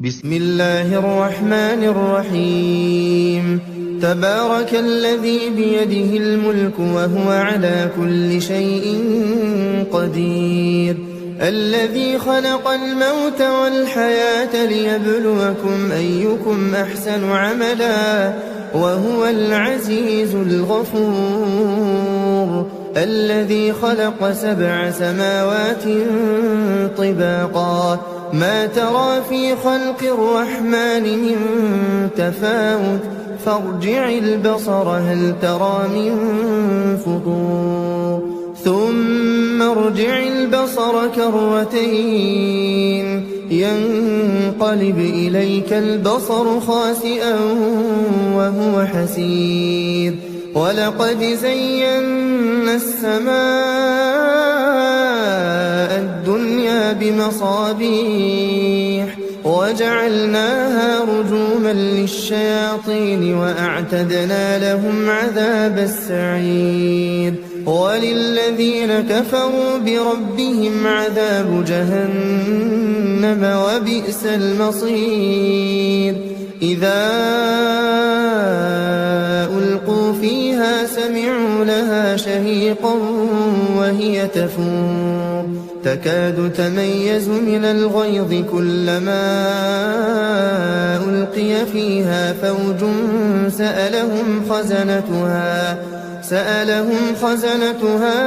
بسم الله الرحمن الرحيم. تبارك الذي بيده الملك وهو على كل شيء قدير، الذي خلق الموت والحياة ليبلوكم أيكم أحسن عملا وهو العزيز الغفور، الذي خلق 7 سماوات طباقا ما ترى في خلق الرحمن من تفاوت فارجع البصر هل ترى من فطور ثم ارجع البصر كرتين ينقلب إليك البصر خاسئا وهو حسير، ولقد زينا السماء الدنيا بمصابيح وجعلناها رجوما للشياطين وأعتدنا لهم عذاب السعير، وللذين كفروا بربهم عذاب جهنم وبئس المصير. إذا ألقوا فيها سمعوا لها شهيقا وهي تفور تكاد تميز من الغيظ كلما ألقي فيها فوج سألهم خزنتها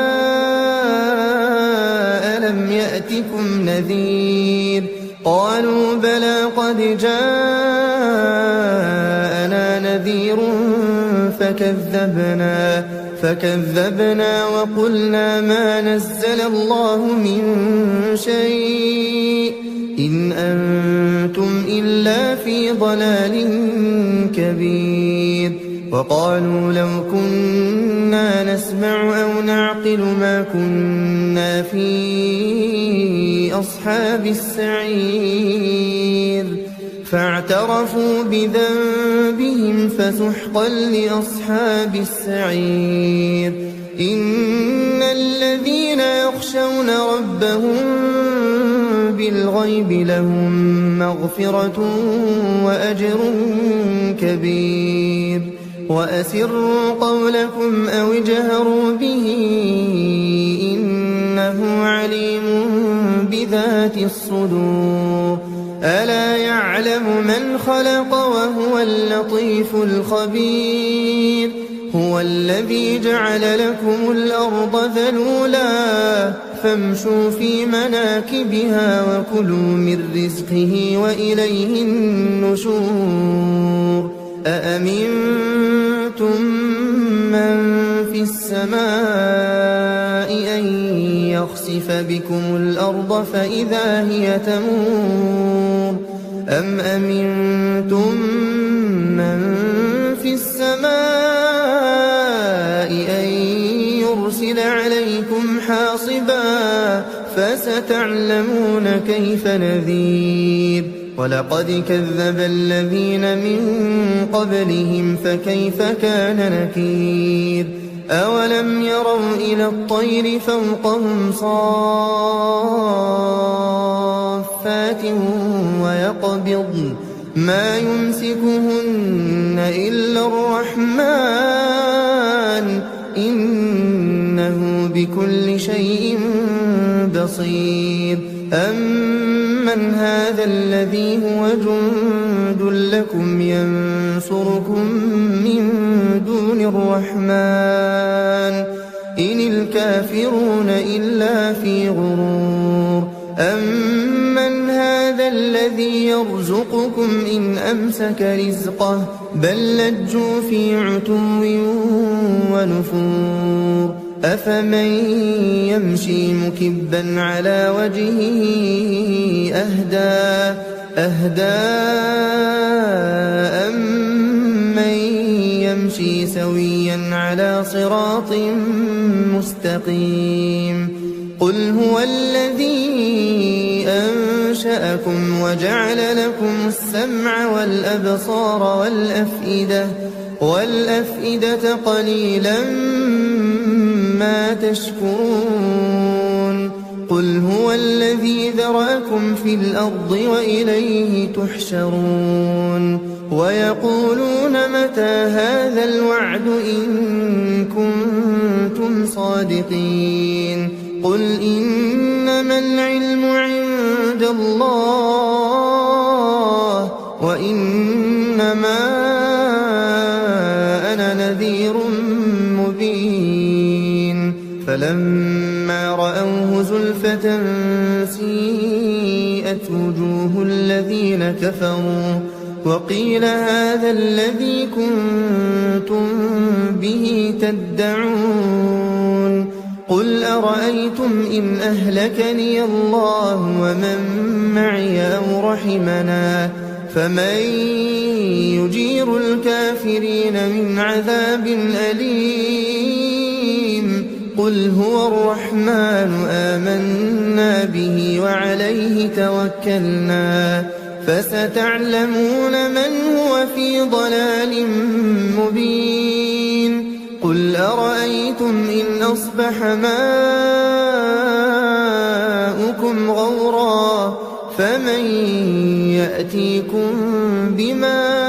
ألم يأتكم نذير؟ قالوا بلى قد جاءنا نذير فكذبنا وقلنا ما نزل الله من شيء إن أنتم إلا في ضلال كبير. وقالوا لو كنا نسمع أو نعقل ما كنا في أصحاب السعير، فاعترفوا بذنبهم فسحقا لأصحاب السعير. إن الذين يخشون ربهم بالغيب لهم مغفرة وأجر كبير. وأسروا قولكم أو اجهروا به إنه عليم بذات الصدور. ألا يعلم من خلق وهو اللطيف الخبير. هو الذي جعل لكم الأرض ذلولا فامشوا في مناكبها وكلوا من رزقه وإليه النشور. أأمنتم من في السماء أن يخسف بكم الأرض فإذا هي تمور أم أمنتم من في السماء أن يرسل عليكم حاصبا فستعلمون كيف نذير. ولقد كذب الذين من قبلهم فكيف كان نكير. أولم يروا إلى الطير فوقهم صافات ويقبضن ما يمسكهن إلا الرحمن إنه بكل شيء بصير. أمن هذا الذي هو جند لكم ينصركم من دون الرحمن إن الكافرون إلا في غرور. أمن هذا الذي يرزقكم إن أمسك رزقه بل لجوا في عتو ونفور. أفمن يمشي مكبا على وجهه أهدى أمن يمشي سويا على صراط مستقيم. قل هو الذي أنشأكم وجعل لكم السمع والأبصار والأفئدة قليلا ما تشكرون. قل هو الذي ذرأكم في الأرض وإليه تحشرون ويقولون متى هذا الوعد إن كنتم صادقين قل إنما العلم عند الله وإنما أنا نذير مبين فلما رأوه زلفة سيئت وجوه الذين كفروا وقيل هذا الذي كنتم به تدعون قل أرأيتم إن أهلكني الله ومن معي أو رحمنا فمن يجير الكافرين من عذاب أليم قل هو الرحمن آمنا به وعليه توكلنا فستعلمون من هو في ضلال مبين قل أرأيتم إن أصبح ماؤكم غورا فمن يأتيكم بماء